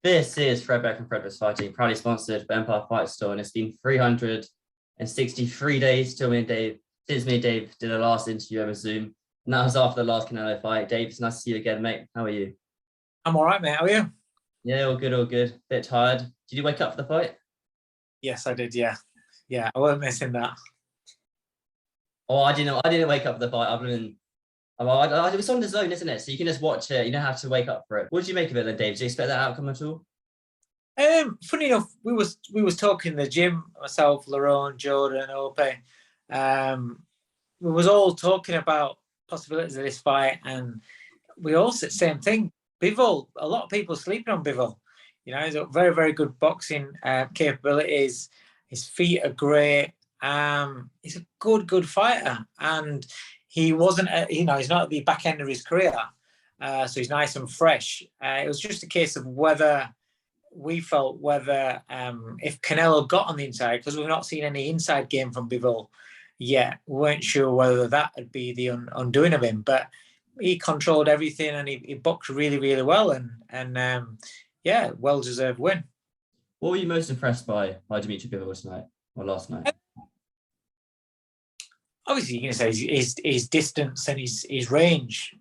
This is Fred Beck from Fred Beck's Fighting, proudly sponsored by Empire Fight Store, and it's been 363 days till me and Dave, since me and Dave did the last interview over Zoom, and that was after the last Canelo fight. Dave, it's nice to see you again, mate. How are you? I'm all right, mate. How are you? Yeah, all good, all good. Bit tired. Did you wake up for the fight? Yes, I did. Yeah, I wasn't missing that. Oh, I didn't wake up for the fight. Other than it's on the zone, isn't it? So you can just watch it. You don't have to wake up for it. What did you make of it then, Dave? Did you expect that outcome at all? Funny enough, we was talking in the gym, myself, Lerone, Jordan, Ope. We was all talking about possibilities of this fight, and we all said the same thing. Bivol, a lot of people sleeping on Bivol. You know, he's got very, very good boxing capabilities. His feet are great. He's a good fighter, and he wasn't, he's not at the back end of his career, so he's nice and fresh. It was just a case of whether if Canelo got on the inside, because we've not seen any inside game from Bivol yet. We weren't sure whether that would be the undoing of him, but he controlled everything and he boxed really, really well, and well-deserved win. What were you most impressed by Dimitri Bivol tonight or last night? Obviously, you're going to say his distance and his range.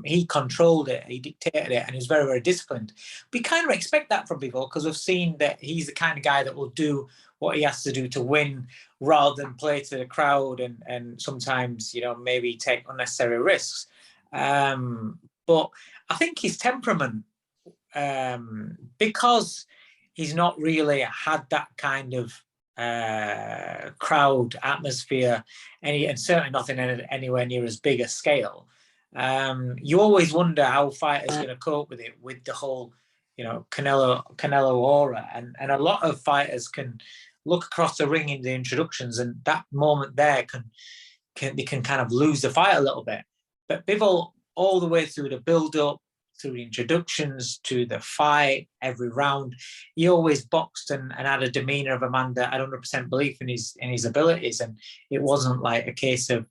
He controlled it, he dictated it, and he was very, very disciplined. We kind of expect that from Bivol because we've seen that he's the kind of guy that will do what he has to do to win rather than play to the crowd and sometimes, maybe take unnecessary risks. But I think his temperament, because he's not really had that kind of crowd atmosphere, and certainly nothing anywhere near as big a scale. You always wonder how fighters are going to cope with it, with the whole, Canelo aura, and a lot of fighters can look across the ring in the introductions, and that moment there they can kind of lose the fight a little bit. But Bivol, all the way through the build-up, through the introductions to the fight, every round, he always boxed and had a demeanour of a man that had 100% belief in his abilities. And it wasn't like a case of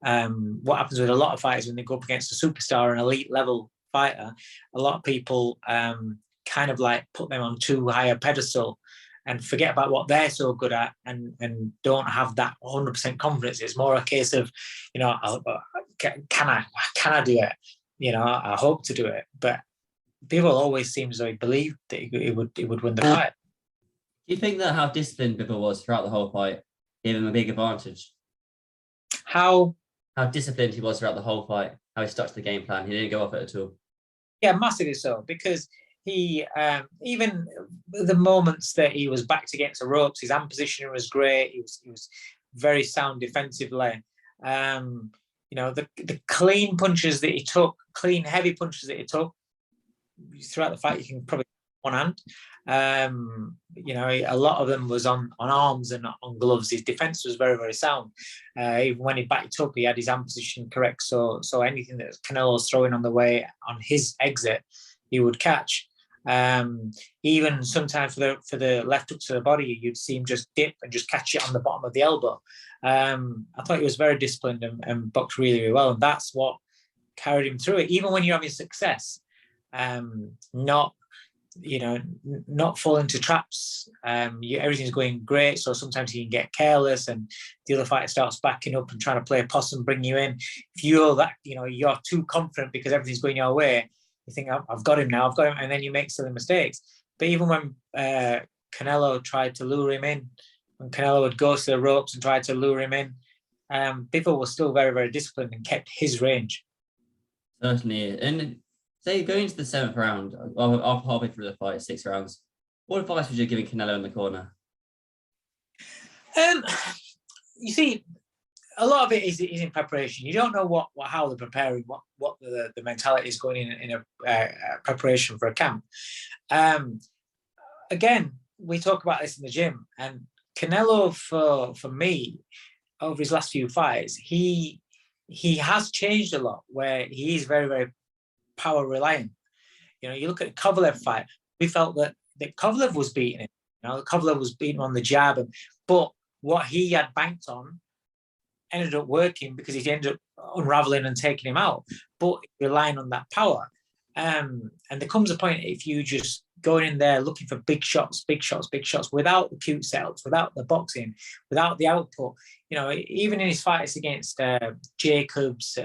what happens with a lot of fighters when they go up against a superstar, an elite level fighter. A lot of people kind of like put them on too high a pedestal and forget about what they're so good at, and don't have that 100% confidence. It's more a case of, can I do it? I hope to do it. But Bivol always seems like believed that he would win the fight. Do you think that how disciplined Bivol was throughout the whole fight gave him a big advantage? How disciplined he was throughout the whole fight, how he stuck to the game plan. He didn't go off it at all. Yeah, massively so, because he, even the moments that he was backed against the ropes, his hand positioning was great. He was very sound defensively. The clean punches that he took, clean, heavy punches that he took throughout the fight, you can probably one hand. A lot of them was on arms and on gloves. His defense was very, very sound. Even when he backed up, he had his hand position correct. So anything that Canelo's throwing on the way on his exit, he would catch. Even sometimes for the left hook to the body, you'd see him just dip and just catch it on the bottom of the elbow. I thought he was very disciplined and boxed really, really well, and that's what carried him through it. Even when you're having success, not fall into traps. Everything's going great, so sometimes you can get careless, and the other fighter starts backing up and trying to play a possum, bring you in. If you're too confident because everything's going your way, you think, I've got him now, and then you make silly mistakes. But even when Canelo tried to lure him in, when Canelo would go to the ropes and try to lure him in, Bivol was still very, very disciplined and kept his range. Certainly. And say going into the 7th round, halfway through the fight, 6 rounds, what advice would you give Canelo in the corner? You see, a lot of it is in preparation. You don't know how they're preparing, what the mentality is going in a preparation for a camp. Again, we talk about this in the gym, and Canelo, for me, over his last few fights, he has changed a lot, where he is very, very power reliant. You look at the Kovalev fight, we felt that Kovalev was beating him. Kovalev was beating him on the jab, but what he had banked on ended up working because he ended up unraveling and taking him out, but relying on that power. And there comes a point, if you just going in there looking for big shots, without the cute setups, without the boxing, without the output. You know, even in his fights against Jacobs,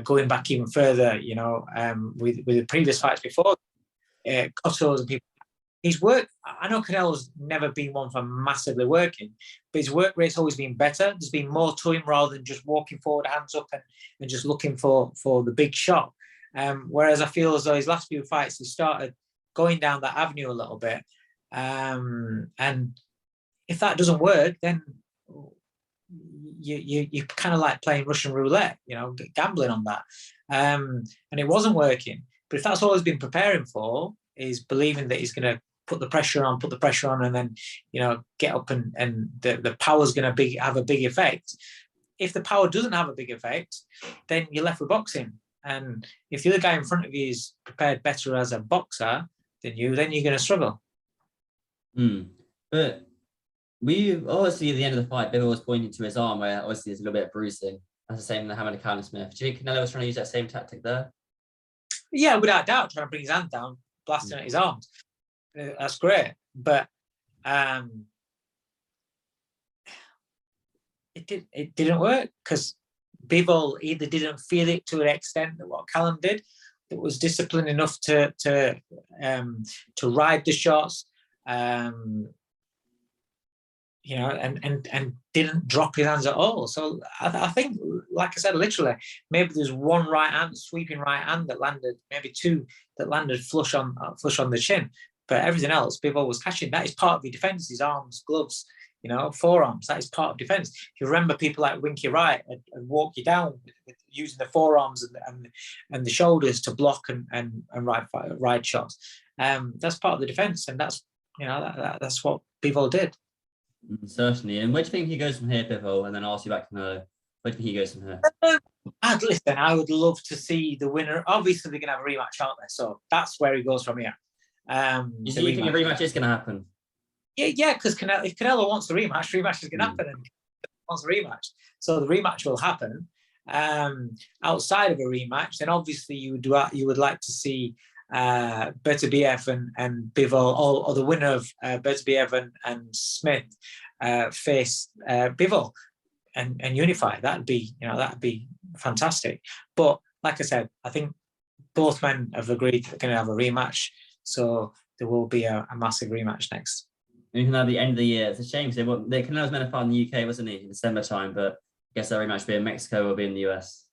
going back even further, you know, with the previous fights before, Cotto's and people, his work, I know Canelo's never been one for massively working, but his work rate's always been better. There's been more to him rather than just walking forward, hands up, and just looking for the big shot. Whereas I feel as though his last few fights, he started going down that avenue a little bit. And if that doesn't work, then you kind of like playing Russian roulette, you know, gambling on that. And it wasn't working. But if that's all he's been preparing for, is believing that he's going to put the pressure on, and then, you know, get up and the power's going to have a big effect. If the power doesn't have a big effect, then you're left with boxing. And if the other guy in front of you is prepared better as a boxer than you, then you're going to struggle. But we obviously at the end of the fight, Bivol was pointing to his arm where obviously there's a little bit of bruising. That's the same in the Hammer Callum Smith. Do you think Canelo was trying to use that same tactic there? Yeah, without doubt, trying to bring his hand down, blasting at his arms. That's great. But it didn't work because Bivol either didn't feel it to an extent that what Callum did, that was disciplined enough to ride the shots, you know, and didn't drop his hands at all. So I think, like I said, literally, maybe there's one right hand, sweeping right hand that landed, maybe two that landed flush on the chin, but everything else, Bivol was catching. That is part of the defense. His arms, gloves, you know, forearms. That is part of defense. If you remember, people like Winky Wright and walk you down with using the forearms and the shoulders to block and ride shots. That's part of the defense, and that's, you know, that's what Bivol did. Certainly. And where do you think he goes from here, Bivol? And then I'll ask you back to Canelo. Where do you think he goes from here? Listen, I would love to see the winner. Obviously, they're going to have a rematch, aren't they? So that's where he goes from here. You think a rematch is going to happen? Yeah, because if Canelo wants the rematch is going to happen, and wants a rematch. So the rematch will happen. Outside of a rematch, then obviously you would like to see Beterbiev and Bivol, or the winner of Beterbiev and Smith face Bivol and unify. That'd be fantastic. But like I said, I think both men have agreed they're going to have a rematch, so there will be a massive rematch next. Even at the end of the year, it's a shame because Canelo was meant to fight in the UK, wasn't he, in December time? But I guess that rematch will be in Mexico or be in the US.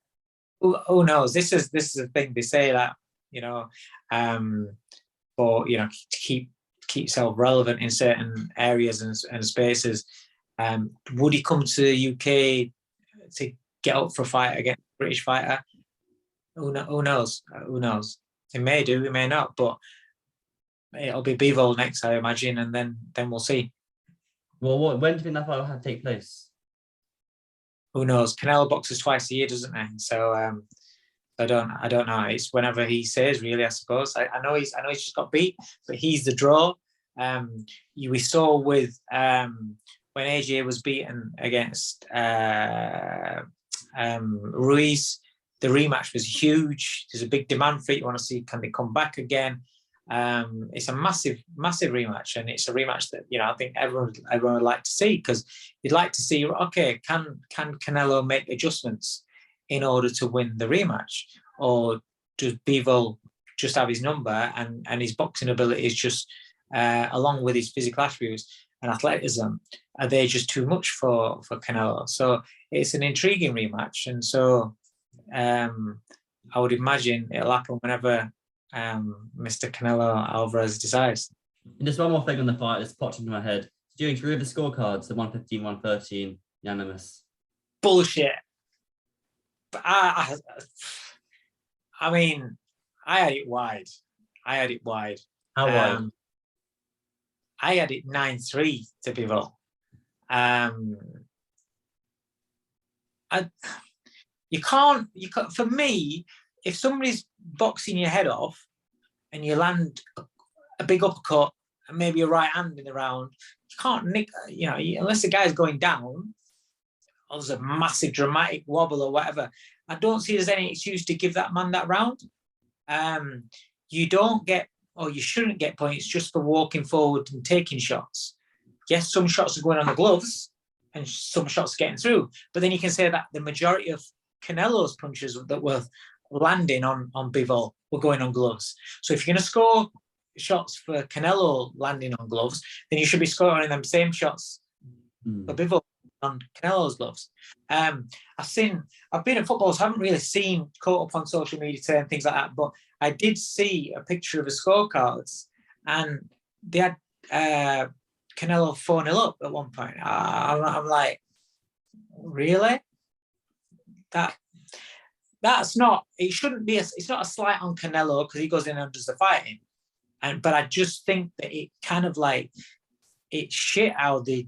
Who knows? This is the thing. They say that, you know, for, you know, to keep yourself relevant in certain areas and spaces. Would he come to the UK to get up for a fight against a British fighter? Who knows? Who knows? He may do, he may not, but it'll be Bivol next, I imagine, and then we'll see. Well, when do you think that fight will have to take place? Who knows? Canelo boxes twice a year, doesn't he? So I don't know. It's whenever he says, really, I suppose. I know he's just got beat, but he's the draw. We saw with when AJ was beaten against Ruiz, the rematch was huge. There's a big demand for it. You want to see, can they come back again? It's a massive rematch, and it's a rematch that, you know, I think everyone would like to see, because you'd like to see, okay, can Canelo make adjustments in order to win the rematch, or does Bivol just have his number and his boxing abilities just along with his physical attributes and athleticism, are they just too much for Canelo? So it's an intriguing rematch, and so I would imagine it'll happen whenever Mr. Canelo Alvarez decides. And just one more thing on the fight that's popped into my head. Do you agree with the scorecards, the 115, 113, unanimous? Bullshit. But I mean, I had it wide. How wide? I had it 9-3 to Bivol. You can't. For me, if somebody's boxing your head off and you land a big uppercut and maybe a right hand in the round, you can't nick, you know, unless the guy's going down or there's a massive dramatic wobble or whatever. I don't see there's any excuse to give that man that round. You don't get or you shouldn't get points just for walking forward and taking shots. Yes, some shots are going on the gloves and some shots are getting through, but then you can say that the majority of Canelo's punches that were landing on Bivol were going on gloves. So if you're going to score shots for Canelo landing on gloves, then you should be scoring them same shots for Bivol on Canelo's gloves. I've been in football, so I haven't really seen caught up on social media and things like that, but I did see a picture of the scorecards, and they had Canelo 4-0 up at one point. I'm like, really? That's not, it shouldn't be, it's not a slight on Canelo because he goes in and does the fighting. But I just think that it kind of like, it's shit how the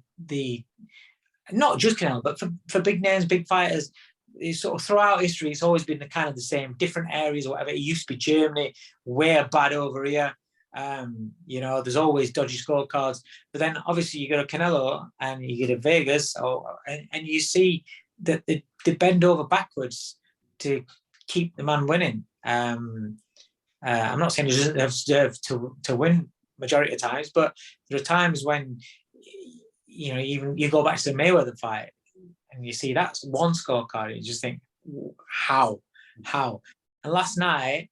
not just Canelo, but for big names, big fighters, it's sort of throughout history, it's always been the kind of the same, different areas or whatever. It used to be Germany, we're bad over here. There's always dodgy scorecards. But then obviously you go to Canelo and you get to Vegas, and you see that they bend over backwards to keep the man winning. I'm not saying he doesn't deserve to win majority of times, but there are times when even you go back to the Mayweather fight and you see that's one scorecard and you just think, how? And last night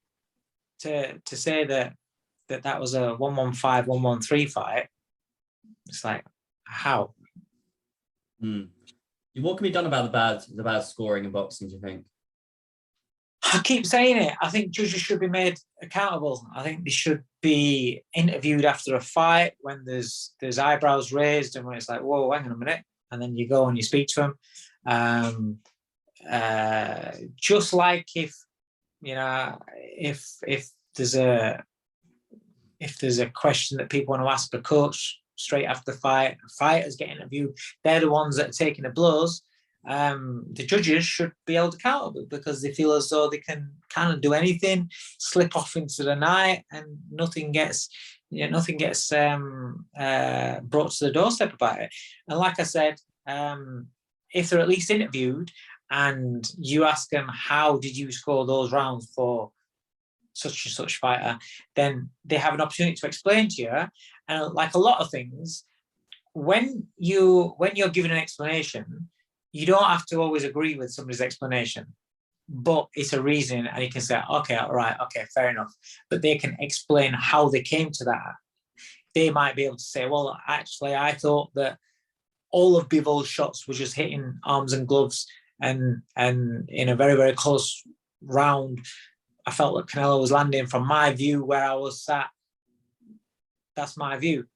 to say that was a 115, 113 fight, it's like, how? What can be done about the bad scoring in boxing, do you think? I keep saying it. I think judges should be made accountable. I think they should be interviewed after a fight when there's eyebrows raised and when it's like, whoa, hang on a minute. And then you go and you speak to them. Just like if there's a question that people want to ask the coach straight after the fight, fighters get interviewed. They're the ones that are taking the blows. The judges should be held accountable because they feel as though they can kind of do anything, slip off into the night, and nothing gets brought to the doorstep about it. And like I said, if they're at least interviewed and you ask them, how did you score those rounds for such and such fighter, then they have an opportunity to explain to you. And like a lot of things, when you're given an explanation, you don't have to always agree with somebody's explanation, but it's a reason, and you can say, okay, all right, okay, fair enough. But they can explain how they came to that. They might be able to say, well, actually, I thought that all of Bivol's shots were just hitting arms and gloves, and in a very, very close round, I felt that Canelo was landing from my view where I was sat. That's my view.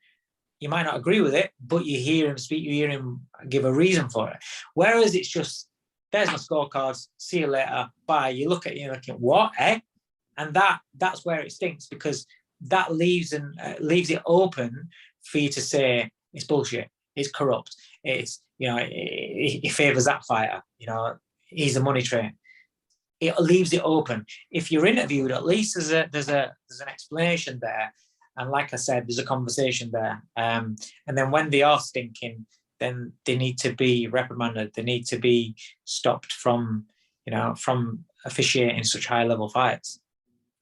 You might not agree with it, but you hear him speak, you hear him give a reason for it. Whereas it's just, there's my scorecards, see you later, bye. You look at it, you're thinking, what, eh? And that's where it stinks, because that leaves it open for you to say it's bullshit, it's corrupt, it's, he favours that fighter, he's a money train. It leaves it open. If you're interviewed, at least there's an explanation there. And like I said, there's a conversation there. And then when they are stinking, then they need to be reprimanded. They need to be stopped from officiating such high-level fights.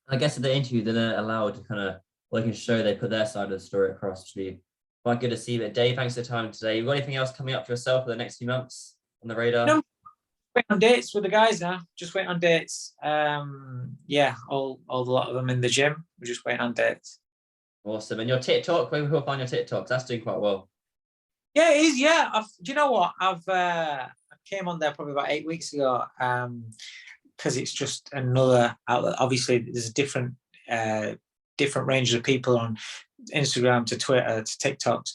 I guess if they interview, they're allowed to kind of, they can show they put their side of the story across, which would be quite good to see. But Dave, thanks for the time today. You got anything else coming up for yourself for the next few months on the radar? No, waiting on dates with the guys now. Just waiting on dates. all a lot of them in the gym. We're just waiting on dates. Awesome. And your TikTok, where will find your TikToks? That's doing quite well. Yeah, it is. Yeah. Do you know what? I came on there probably about 8 weeks ago because it's just another outlet. Obviously, there's a different range of people on Instagram to Twitter to TikToks.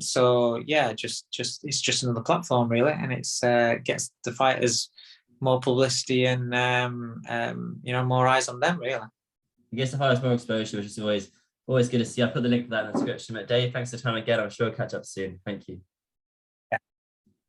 So yeah, just it's just another platform really, and it's gets the fighters more publicity and more eyes on them really. It gets the fighters more exposure, which is always good to see. I'll put the link for that in the description. But Dave, thanks for the time again. I'm sure we'll catch up soon. Thank you.